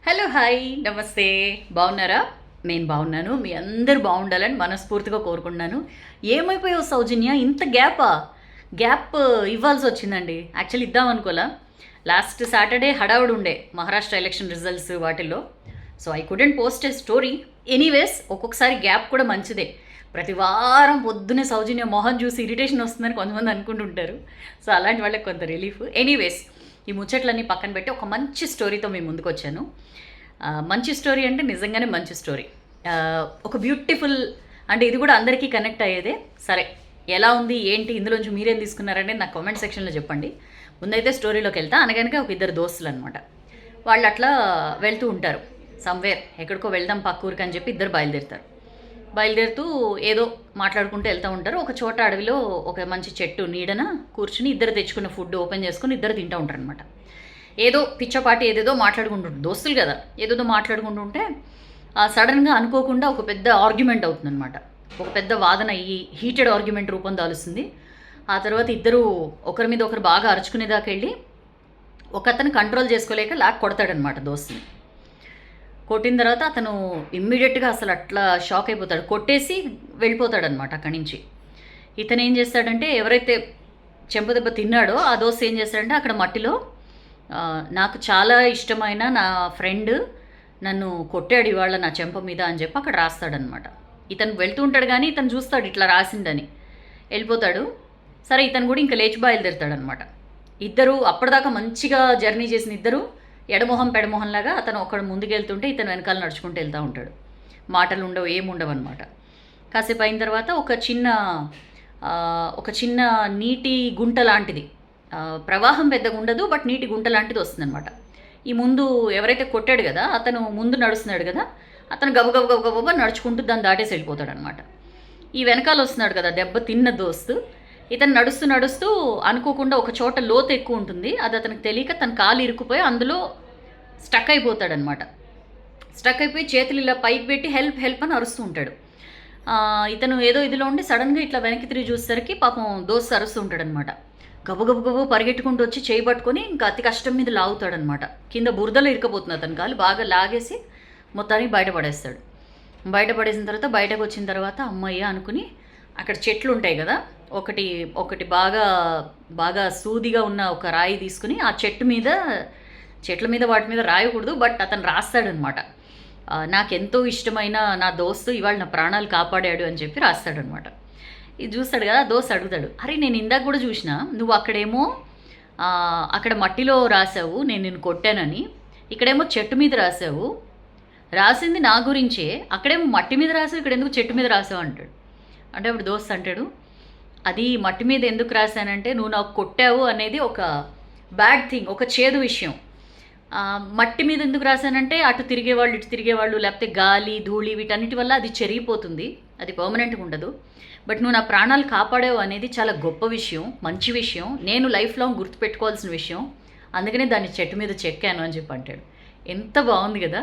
Hello hi నమస్తే. బాగున్నారా? నేను బాగున్నాను. మీ అందరూ బాగుండాలని మనస్ఫూర్తిగా కోరుకుంటున్నాను. ఏమైపోయావు సౌజన్య, ఇంత గ్యాప్ ఇవ్వాల్సి వచ్చిందండి. యాక్చువల్లీ ఇద్దాం అనుకోలా. లాస్ట్ సాటర్డే హడావుడు ఉండే మహారాష్ట్ర ఎలక్షన్ రిజల్ట్స్ వాటిల్లో. So I couldn't post A story. Anyways ఒక్కొక్కసారి గ్యాప్ కూడా మంచిదే. ప్రతి వారం పొద్దునే సౌజన్య మొహం చూసి ఇరిటేషన్ వస్తుందని కొంతమంది అనుకుంటుంటారు. సో అలాంటి వాళ్ళకి కొంత రిలీఫ్. ఎనీవేస్ ఈ ముచ్చట్లన్నీ పక్కన పెట్టి ఒక మంచి స్టోరీతో మీ ముందుకు వచ్చాను. మంచి స్టోరీ అంటే నిజంగానే మంచి స్టోరీ. ఒక బ్యూటిఫుల్, అంటే ఇది కూడా అందరికీ కనెక్ట్ అయ్యేదే. సరే, ఎలా ఉంది ఏంటి, ఇందులోంచి మీరేం తీసుకున్నారంటే నాకు కామెంట్ సెక్షన్లో చెప్పండి. ముందైతే స్టోరీలోకి వెళ్తా. అనగానే ఒక ఇద్దరు దోస్తులు అనమాట. వాళ్ళు అట్లా వెళ్తూ ఉంటారు సమ్వేర్, ఎక్కడికో వెళ్దాం పక్క ఊరికి అని చెప్పి ఇద్దరు బయలుదేరుతూ ఏదో మాట్లాడుకుంటూ వెళ్తూ ఉంటారు. ఒక చోట అడవిలో ఒక మంచి చెట్టు నీడన కూర్చుని ఇద్దరు తెచ్చుకున్న ఫుడ్ ఓపెన్ చేసుకుని ఇద్దరు తింటూ ఉంటారు అనమాట. ఏదో పిచ్చపాటి ఏదేదో మాట్లాడుకుంటుంటారు, దోస్తులు కదా, ఏదేదో మాట్లాడుకుంటుంటే సడన్గా అనుకోకుండా ఒక పెద్ద ఆర్గ్యుమెంట్ అవుతుందన్నమాట. ఒక పెద్ద వాదన అయ్యి హీటెడ్ ఆర్గ్యుమెంట్ రూపం దాలుస్తుంది. ఆ తర్వాత ఇద్దరు ఒకరి మీద ఒకరు బాగా అరుచుకునేదాకా వెళ్ళి ఒక అతను కంట్రోల్ చేసుకోలేక లాక్ కొడతాడనమాట దోస్తుని. కొట్టిన తర్వాత అతను ఇమ్మీడియట్గా అసలు అట్లా షాక్ అయిపోతాడు, కొట్టేసి వెళ్ళిపోతాడనమాట అక్కడి నుంచి. ఇతను ఏం చేస్తాడంటే, ఎవరైతే చెంపదెబ్బ తిన్నాడో ఆ దోస్త్ ఏం చేస్తాడంటే అక్కడ మట్టిలో నాకు చాలా ఇష్టమైన నా ఫ్రెండ్ నన్ను కొట్టాడు ఇవాళ నా చెంప మీద అని చెప్పి అక్కడ రాస్తాడనమాట. ఇతను వెళ్తూ ఉంటాడు కానీ ఇతను చూస్తాడు ఇట్లా రాసిందని, వెళ్ళిపోతాడు. సరే, ఇతను కూడా ఇంకా లేచి బయలుదేరుతాడనమాట. ఇద్దరు అప్పటిదాకా మంచిగా జర్నీ చేసిన ఇద్దరు ఎడమొహం పెడమొహంలాగా, అతను ఒకడు ముందుకెళ్తుంటే ఇతను వెనకాల నడుచుకుంటూ వెళ్తూ ఉంటాడు. మాటలు ఉండవు, ఏముండవు అనమాట. కాసేపు అయిన తర్వాత ఒక చిన్న నీటి గుంట లాంటిది, ప్రవాహం పెద్దగా ఉండదు బట్ నీటి గుంట లాంటిది వస్తుందన్నమాట. ఈ ముందు ఎవరైతే కొట్టాడు కదా అతను ముందు నడుస్తున్నాడు కదా, అతను గబగబ నడుచుకుంటూ దాన్ని దాటేసి వెళ్ళిపోతాడు అనమాట. ఈ వెనకాల వస్తున్నాడు కదా దెబ్బ తిన్న దోస్తు, ఇతను నడుస్తూ అనుకోకుండా ఒక చోట లోతు ఎక్కువ ఉంటుంది, అది అతనికి తెలియక తన కాలు ఇరుక్కుపోయి అందులో స్టక్ అయిపోతాడనమాట. స్టక్ అయిపోయి చేతులు ఇలా పైకి పెట్టి హెల్ప్ హెల్ప్ అని అరుస్తూ ఉంటాడు. ఇతను ఏదో ఇదిలో ఉండి సడన్గా ఇట్లా వెనక్కి తిరిగి చూసేసరికి పాపం దోస్తు అరుస్తూ ఉంటాడనమాట. గబగబ పరిగెట్టుకుంటూ వచ్చి చేయి పట్టుకొని ఇంకా అతి కష్టం మీద లాగుతాడనమాట. కింద బురదలో ఇరుకపోతుంది అతని కాలు, బాగా లాగేసి మొత్తానికి బయటపడేస్తాడు. బయటపడేసిన తర్వాత బయటకు వచ్చిన తర్వాత అమ్మయ్య అనుకుని అక్కడ చెట్లు ఉంటాయి కదా, ఒకటి బాగా సూదిగా ఉన్న ఒక రాయి తీసుకుని ఆ చెట్ల మీద వాటి మీద రాయకూడదు బట్ అతను రాస్తాడనమాట. నాకెంతో ఇష్టమైన నా దోస్తు ఇవాళ నా ప్రాణాలు కాపాడాడు అని చెప్పి రాస్తాడనమాట. ఇది చూస్తాడు కదా, దోస్తు అడుగుతాడు, అరే నేను ఇందాక కూడా చూసిన, నువ్వు అక్కడేమో అక్కడ మట్టిలో రాసావు నేను నిన్ను కొట్టానని, ఇక్కడేమో చెట్టు మీద రాసావు, రాసింది నా గురించే, అక్కడేమో మట్టి మీద రాసావు, ఇక్కడ ఎందుకు చెట్టు మీద రాసావు అంటాడు. అంటే అప్పుడు దోస్తు అంటాడు, అది మట్టి మీద ఎందుకు రాశానంటే నువ్వు నాకు కొట్టావు అనేది ఒక బ్యాడ్ థింగ్, ఒక చేదు విషయం. మట్టి మీద ఎందుకు రాశానంటే అటు తిరిగేవాళ్ళు ఇటు తిరిగేవాళ్ళు లేకపోతే గాలి ధూళి వీటన్నిటి వల్ల అది చెరిగిపోతుంది, అది పర్మనెంట్గా ఉండదు. బట్ నువ్వు నా ప్రాణాలు కాపాడావు అనేది చాలా గొప్ప విషయం, మంచి విషయం, నేను లైఫ్ లాంగ్ గుర్తుపెట్టుకోవాల్సిన విషయం, అందుకనే దాన్ని చెట్టు మీద చెక్కాను అని చెప్పి అంటాడు. ఎంత బాగుంది కదా.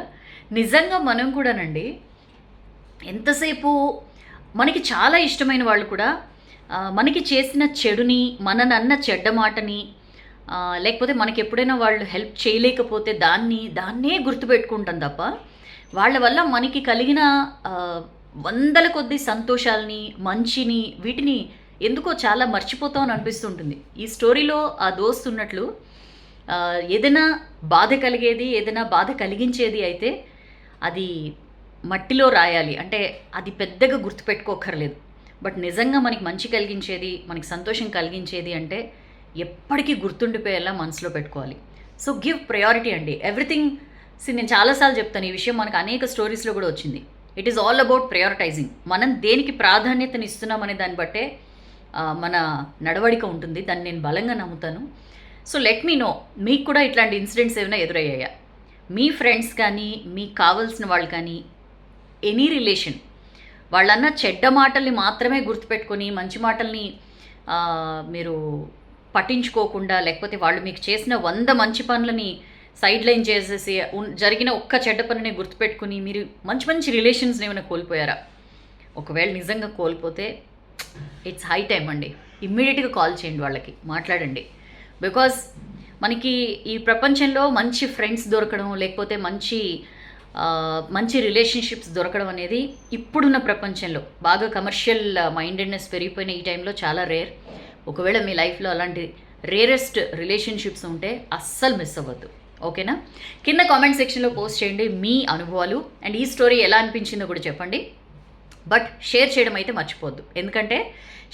నిజంగా మనం కూడానండి, ఎంతసేపు మనకి చాలా ఇష్టమైన వాళ్ళు కూడా మనకి చేసిన చెడుని, మననన్న చెడ్డ మాటని, లేకపోతే మనకి ఎప్పుడైనా వాళ్ళు హెల్ప్ చేయలేకపోతే దాన్నే గుర్తుపెట్టుకుంటాం తప్ప వాళ్ళ వల్ల మనకి కలిగిన వందల కొద్ది సంతోషాలని, మంచిని, వీటిని ఎందుకో చాలా మర్చిపోతామని అనిపిస్తుంటుంది. ఈ స్టోరీలో ఆ దోస్తు ఉన్నట్లు ఏదైనా బాధ కలిగించేది అయితే అది మట్టిలో రాయాలి, అంటే అది పెద్దగా గుర్తుపెట్టుకోకర్లేదు. బట్ నిజంగా మనకి మంచి కలిగించేది, మనకి సంతోషం కలిగించేది అంటే ఎప్పటికీ గుర్తుండిపోయేలా మనసులో పెట్టుకోవాలి. సో గివ్ ప్రయారిటీ అండి, ఎవ్రీథింగ్. నేను చాలాసార్లు చెప్తాను ఈ విషయం, మనకు అనేక స్టోరీస్లో కూడా వచ్చింది. It is all about prioritising. మనం దేనికి ప్రాధాన్యతని ఇస్తున్నామనే దాన్ని బట్టే మన నడవడిక ఉంటుంది, దాన్ని నేను బలంగా నమ్ముతాను. సో లెట్ మీ నో, మీకు కూడా ఇట్లాంటి ఇన్సిడెంట్స్ ఏమైనా ఎదురయ్యాయా? మీ ఫ్రెండ్స్ కానీ, మీకు కావాల్సిన వాళ్ళు కానీ, ఎనీ రిలేషన్, వాళ్ళన్న చెడ్డ మాటల్ని మాత్రమే గుర్తుపెట్టుకొని మంచి మాటల్ని మీరు పట్టించుకోకుండా, లేకపోతే వాళ్ళు మీకు చేసిన 100 మంచి పనులని సైడ్ లైన్ చేసేసి జరిగిన ఒక్క చెడ్డ పనిని గుర్తుపెట్టుకుని మీరు మంచి రిలేషన్స్ని ఏమైనా కోల్పోయారా? ఒకవేళ నిజంగా కోల్పోతే ఇట్స్ హై టైం అండి, ఇమ్మీడియట్గా కాల్ చేయండి, వాళ్ళకి మాట్లాడండి. బికాజ్ మనకి ఈ ప్రపంచంలో మంచి ఫ్రెండ్స్ దొరకడం, లేకపోతే మంచి రిలేషన్షిప్స్ దొరకడం అనేది ఇప్పుడున్న ప్రపంచంలో బాగా కమర్షియల్ మైండెడ్నెస్ పెరిగిపోయిన ఈ టైంలో చాలా రేర్. ఒకవేళ మీ లైఫ్లో అలాంటి రేరెస్ట్ రిలేషన్షిప్స్ ఉంటే అస్సలు మిస్ అవ్వద్దు. ఓకేనా? కింద కామెంట్ సెక్షన్లో పోస్ట్ చేయండి మీ అనుభవాలు, అండ్ ఈ స్టోరీ ఎలా అనిపించిందో కూడా చెప్పండి. బట్ షేర్ చేయడం అయితే మర్చిపోద్దు, ఎందుకంటే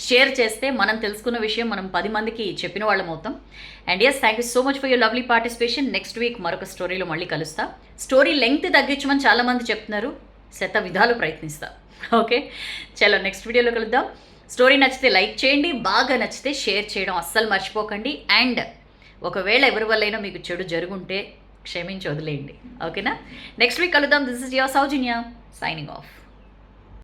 షేర్ చేస్తే మనం తెలుసుకున్న విషయం మనం 10 మందికి చెప్పిన వాళ్ళం అవుతాం. And yes, thank you so much for your lovely participation. Next week మరొక స్టోరీలో మళ్ళీ కలుస్తా. స్టోరీ లెంగ్త్ తగ్గించమని చాలామంది చెప్తున్నారు, శత విధాలు ప్రయత్నిస్తా. ఓకే, చలో నెక్స్ట్ వీడియోలో కలుద్దాం. స్టోరీ నచ్చితే లైక్ చేయండి, బాగా నచ్చితే షేర్ చేయడం అస్సలు మర్చిపోకండి. అండ్ ఒకవేళ ఎవరి వల్లైనా మీకు చెడు జరుగుంటే క్షమించి వదిలేయండి. ఓకేనా? నెక్స్ట్ వీక్ కలుద్దాం. This is your Soujanya signing off.